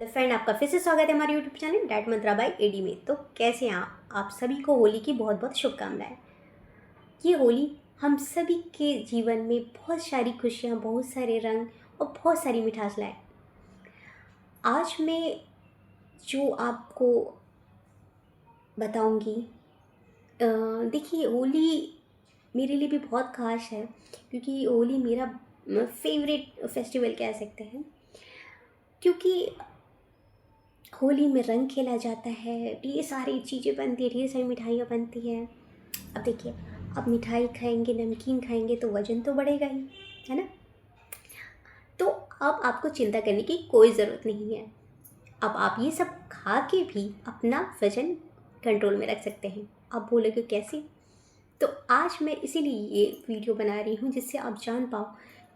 Friend, आपका फिर से स्वागत है हमारे YouTube channel that Mantra by AD में। तो कैसे हैं आप सभी को होली की बहुत बहुत शुभकामनाएं। ये होली हम सभी के जीवन में बहुत सारी खुशियाँ, बहुत सारे रंग और बहुत सारी मिठास लाए। आज मैं जो आपको बताऊंगी, देखिए, होली मेरे लिए भी बहुत ख़ास है, क्योंकि होली मेरा फेवरेट फेस्टिवल कह सकते हैं। क्योंकि होली में रंग खेला जाता है, ढेर सारी चीज़ें बनती है, ढेर सारी मिठाइयाँ बनती हैं। अब देखिए, अब मिठाई खाएंगे, नमकीन खाएंगे तो वज़न तो बढ़ेगा ही, है ना। तो अब आपको चिंता करने की कोई ज़रूरत नहीं है। अब आप ये सब खा के भी अपना वज़न कंट्रोल में रख सकते हैं। आप बोलोगे कैसे? तो आज मैं इसीलिए ये वीडियो बना रही हूँ, जिससे आप जान पाओ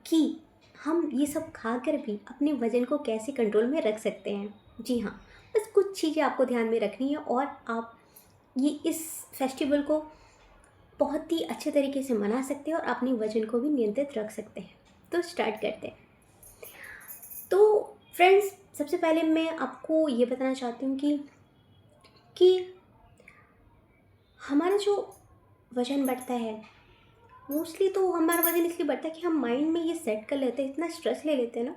कि हम ये सब खाकर भी अपने वज़न को कैसे कंट्रोल में रख सकते हैं। जी हाँ, बस कुछ चीज़ें आपको ध्यान में रखनी है और आप ये इस फेस्टिवल को बहुत ही अच्छे तरीके से मना सकते हैं और अपने वज़न को भी नियंत्रित रख सकते हैं। तो स्टार्ट करते हैं। तो फ्रेंड्स, सबसे पहले मैं आपको ये बताना चाहती हूँ कि हमारा जो वज़न बढ़ता है, मोस्टली तो हमारा वज़न इसलिए बढ़ता है कि हम माइंड में ये सेट कर लेते हैं, इतना स्ट्रेस ले लेते हैं ना।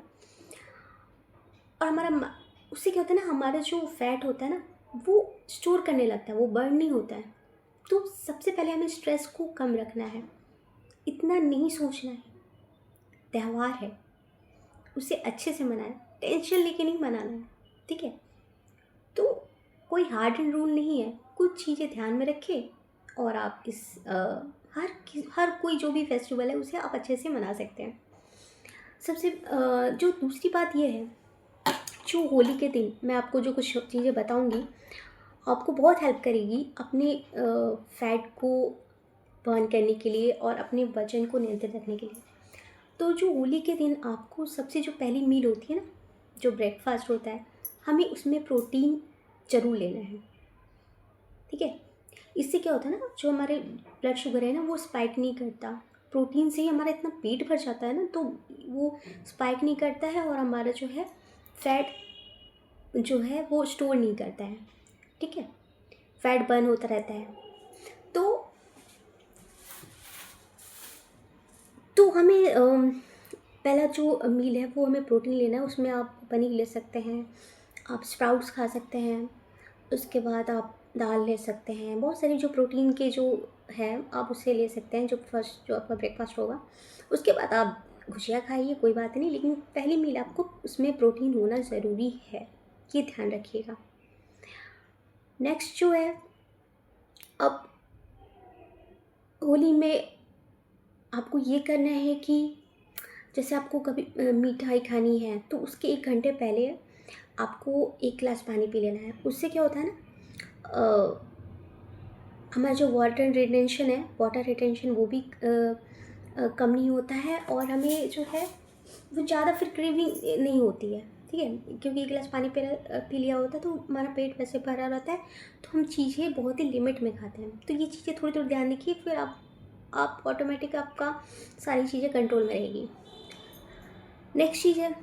और उससे क्या होता है ना, हमारा जो फैट होता है ना, वो स्टोर करने लगता है, वो बर्न नहीं होता है। तो सबसे पहले हमें स्ट्रेस को कम रखना है, इतना नहीं सोचना है। त्यौहार है, उसे अच्छे से मनाएं, टेंशन लेके नहीं मनाना है, ठीक है। तो कोई हार्ड एंड रूल नहीं है, कुछ चीज़ें ध्यान में रखें और आप हर कोई जो भी फेस्टिवल है उसे आप अच्छे से मना सकते हैं। जो दूसरी बात ये है, जो होली के दिन मैं आपको जो कुछ चीज़ें बताऊंगी, आपको बहुत हेल्प करेगी अपने फैट को बर्न करने के लिए और अपने वजन को नियंत्रित रखने के लिए। तो जो होली के दिन आपको सबसे जो पहली मील होती है ना, जो ब्रेकफास्ट होता है, हमें उसमें प्रोटीन ज़रूर लेना है, ठीक है। इससे क्या होता है ना, जो हमारे ब्लड शुगर है ना, वो स्पाइक नहीं करता। प्रोटीन से ही हमारा इतना पेट भर जाता है ना, तो वो स्पाइक नहीं करता है और हमारा जो है फैट जो है वो स्टोर नहीं करता है, ठीक है। फैट बर्न होता रहता है। तो हमें पहला जो मील है वो हमें प्रोटीन लेना है। उसमें आप पनीर ले सकते हैं, आप स्प्राउट्स खा सकते हैं, उसके बाद आप दाल ले सकते हैं। बहुत सारी जो प्रोटीन के जो है आप उसे ले सकते हैं, जो आपका ब्रेकफास्ट होगा। उसके बाद आप गुजिया खाइए, कोई बात नहीं, लेकिन पहली मील आपको उसमें प्रोटीन होना ज़रूरी है, ये ध्यान रखिएगा। नेक्स्ट जो है, अब होली में आपको ये करना है कि जैसे आपको कभी मिठाई खानी है तो उसके 1 घंटे पहले आपको 1 गिलास पानी पी लेना है। उससे क्या होता है ना, हमारा जो वाटर रिटेंशन वो भी कम नहीं होता है और हमें जो है वो ज़्यादा फिर क्रेविंग नहीं होती है, ठीक है। क्योंकि 1 गिलास पानी पी लिया होता है तो हमारा पेट वैसे भरा रहता है, तो हम चीज़ें बहुत ही लिमिट में खाते हैं। तो ये चीज़ें थोड़ी थोड़ी ध्यान रखिए, फिर आप ऑटोमेटिक आपका सारी चीज़ें कंट्रोल में रहेगी। नेक्स्ट चीज़ है,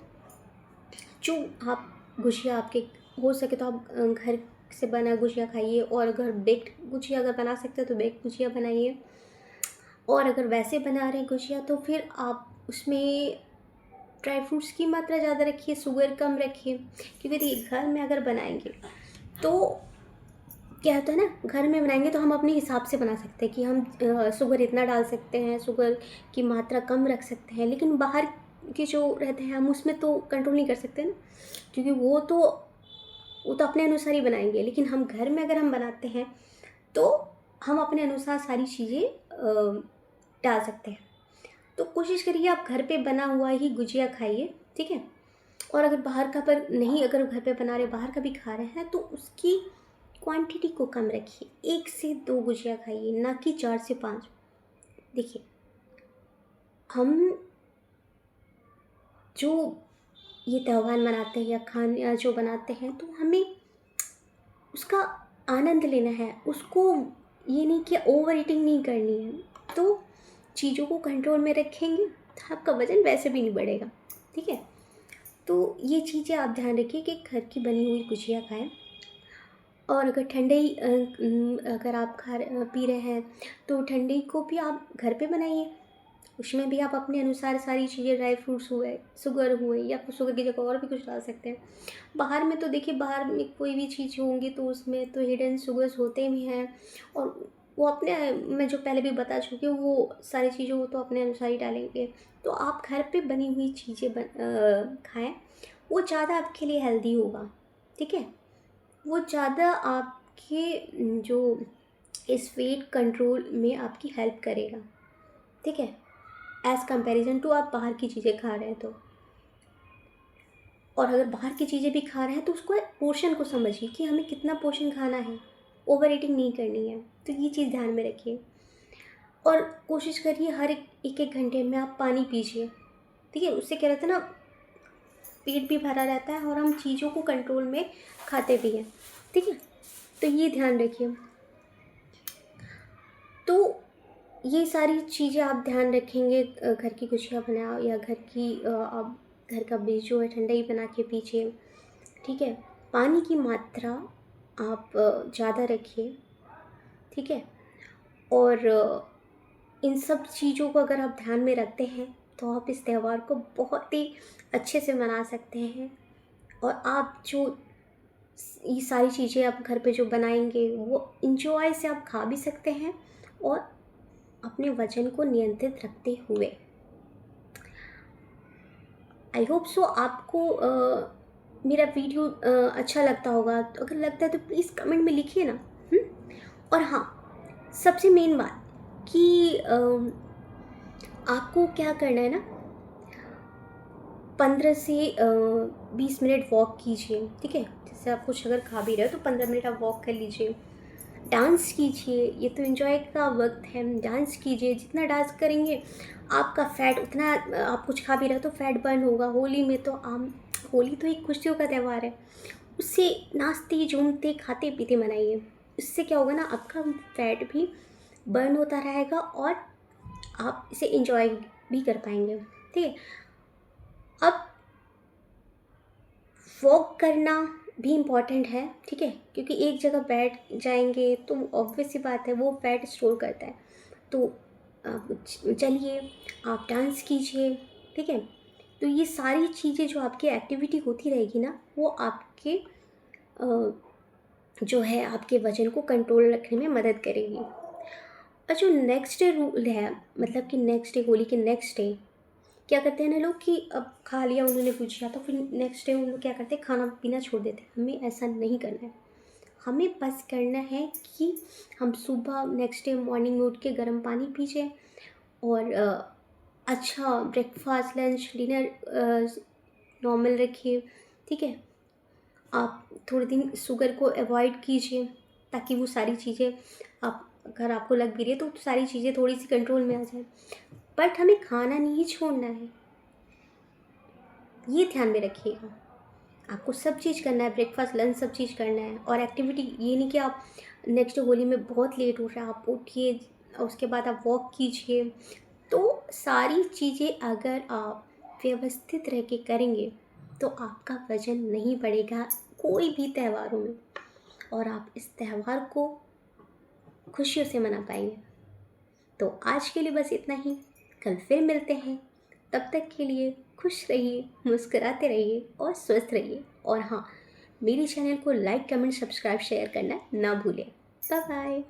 जो आप गुजिया आपके हो सके तो आप घर से बना गुजिया खाइए, और अगर बेक्ड गुजिया अगर बना सकते हो तो बेक्ड गुजिया बनाइए। और अगर वैसे बना रहे हैं गुजिया तो फिर आप उसमें ड्राई फ्रूट्स की मात्रा ज़्यादा रखिए, शुगर कम रखिए। क्योंकि देखिए, घर में अगर बनाएंगे तो क्या होता है ना, घर में बनाएंगे तो हम अपने हिसाब से बना सकते हैं कि हम शुगर इतना डाल सकते हैं, शुगर की मात्रा कम रख सकते हैं। लेकिन बाहर के जो रहते हैं हम उसमें तो कंट्रोल नहीं कर सकते ना, क्योंकि वो तो अपने अनुसार ही बनाएंगे। लेकिन हम घर में अगर हम बनाते हैं तो हम अपने अनुसार सारी चीज़ें डाल सकते हैं। तो कोशिश करिए आप घर पे बना हुआ ही गुजिया खाइए, ठीक है। और अगर अगर घर पे बना रहे, बाहर का भी खा रहे हैं तो उसकी क्वांटिटी को कम रखिए। 1 से 2 गुजिया खाइए, ना कि 4 से 5। देखिए, हम जो ये त्यौहार मनाते हैं या खाना जो बनाते हैं, तो हमें उसका आनंद लेना है, उसको ये नहीं कि ओवर ईटिंग नहीं करनी है। तो चीज़ों को कंट्रोल में रखेंगे तो आपका वज़न वैसे भी नहीं बढ़ेगा, ठीक है। तो ये चीज़ें आप ध्यान रखिए कि घर की बनी हुई गुजिया खाएँ। और अगर ठंडाई अगर आप पी रहे हैं तो ठंडाई को भी आप घर पे बनाइए। उसमें भी आप अपने अनुसार सारी चीज़ें, ड्राई फ्रूट्स हुए, शुगर हुए, या फिर शुगर की जगह और भी कुछ डाल सकते हैं। बाहर में तो देखिए, बाहर में कोई भी चीज़ होंगी तो उसमें तो हिडन शुगर्स होते भी हैं, और वो अपने, मैं जो पहले भी बता चुकी हूँ, वो सारी चीज़ें वो तो अपने अनुसार ही डालेंगे। तो आप घर पे बनी हुई चीज़ें खाएँ, वो ज़्यादा आपके लिए हेल्दी होगा, ठीक है? वो ज़्यादा आपके जो इस वेट कंट्रोल में आपकी हेल्प करेगा, ठीक है? एज़ कंपैरिज़न टू आप बाहर की चीज़ें खा रहे हैं तो। और अगर बाहर की चीज़ें भी खा रहे हैं तो उसको पोर्शन को समझिए कि हमें कितना पोर्शन खाना है, ओवर ईटिंग नहीं करनी है। तो ये चीज़ ध्यान में रखिए, और कोशिश करिए हर एक घंटे में आप पानी पीजिए, ठीक है? उससे क्या रहता है ना, पेट भी भरा रहता है और हम चीज़ों को कंट्रोल में खाते भी हैं, ठीक है? तो ये ध्यान रखिए। तो ये सारी चीज़ें आप ध्यान रखेंगे, घर की गुजिया बनाओ, या आप घर का बीज जो है ठंडाई बना के पीजिए, ठीक है? पानी की मात्रा आप ज़्यादा रखिए, ठीक है? और इन सब चीज़ों को अगर आप ध्यान में रखते हैं तो आप इस त्यौहार को बहुत ही अच्छे से मना सकते हैं। और आप जो ये सारी चीज़ें आप घर पे जो बनाएंगे वो इंजॉय से आप खा भी सकते हैं, और अपने वज़न को नियंत्रित रखते हुए। आई होप सो आपको मेरा वीडियो अच्छा लगता होगा। तो अगर लगता है तो प्लीज़ कमेंट में लिखिए ना। हुँ? और हाँ, सबसे मेन बात कि आपको क्या करना है ना, 15 से 20 मिनट वॉक कीजिए, ठीक है? जैसे आप कुछ अगर खा भी रहे हो तो 15 मिनट आप वॉक कर लीजिए। डांस कीजिए, ये तो एन्जॉय का वक़्त है, डांस कीजिए। जितना डांस करेंगे आपका फ़ैट उतना, आप कुछ खा भी रहे हो तो फ़ैट बर्न होगा। होली में तो होली तो एक खुशियों का त्यौहार है, उससे नाचते, झूमते, खाते-पीते मनाइए। इससे क्या होगा ना, आपका फ़ैट भी बर्न होता रहेगा और आप इसे एन्जॉय भी कर पाएँगे, ठीक है? अब वॉक करना भी इम्पॉर्टेंट है, ठीक है? क्योंकि एक जगह बैठ जाएँगे तो ऑब्वियस सी बात है, वो फैट स्टोर करता है। तो आप चलिए, आप डांस कीजिए, ठीक है? तो ये सारी चीज़ें जो आपकी एक्टिविटी होती रहेगी ना, वो आपके अ, जो है आपके वज़न को कंट्रोल रखने में मदद करेगी। और जो नेक्स्ट डे रूल है, मतलब कि नेक्स्ट डे, होली के नेक्स्ट डे क्या करते हैं ना लोग कि अब खा लिया उन्होंने पूछा तो फिर नेक्स्ट डे उन लोग क्या करते हैं, खाना पीना छोड़ देते हैं। हमें ऐसा नहीं करना है। हमें बस करना है कि हम सुबह नेक्स्ट डे मॉर्निंग में उठ के गर्म पानी पीजिए, और अच्छा ब्रेकफास्ट, लंच, डिनर नॉर्मल रखिए, ठीक है? आप थोड़े दिन शुगर को अवॉइड कीजिए, ताकि वो सारी चीज़ें, आप अगर आपको लग भी रही है तो सारी चीज़ें थोड़ी सी कंट्रोल में आ जाए। बट हमें खाना नहीं छोड़ना है, ये ध्यान में रखिएगा। आपको सब चीज़ करना है, ब्रेकफास्ट, लंच सब चीज़ करना है। और एक्टिविटी ये नहीं कि आप नेक्स्ट होली में बहुत लेट उठ रहे हैं, आप उठिए, उसके बाद आप वॉक कीजिए। तो सारी चीज़ें अगर आप व्यवस्थित रह के करेंगे तो आपका वज़न नहीं बढ़ेगा कोई भी त्योहारों में, और आप इस त्यौहार को खुशियों से मना पाएंगे। तो आज के लिए बस इतना ही, कल फिर मिलते हैं। तब तक के लिए खुश रहिए, मुस्कुराते रहिए और स्वस्थ रहिए। और हाँ, मेरे चैनल को लाइक, कमेंट, सब्सक्राइब, शेयर करना ना भूलें। Bye bye.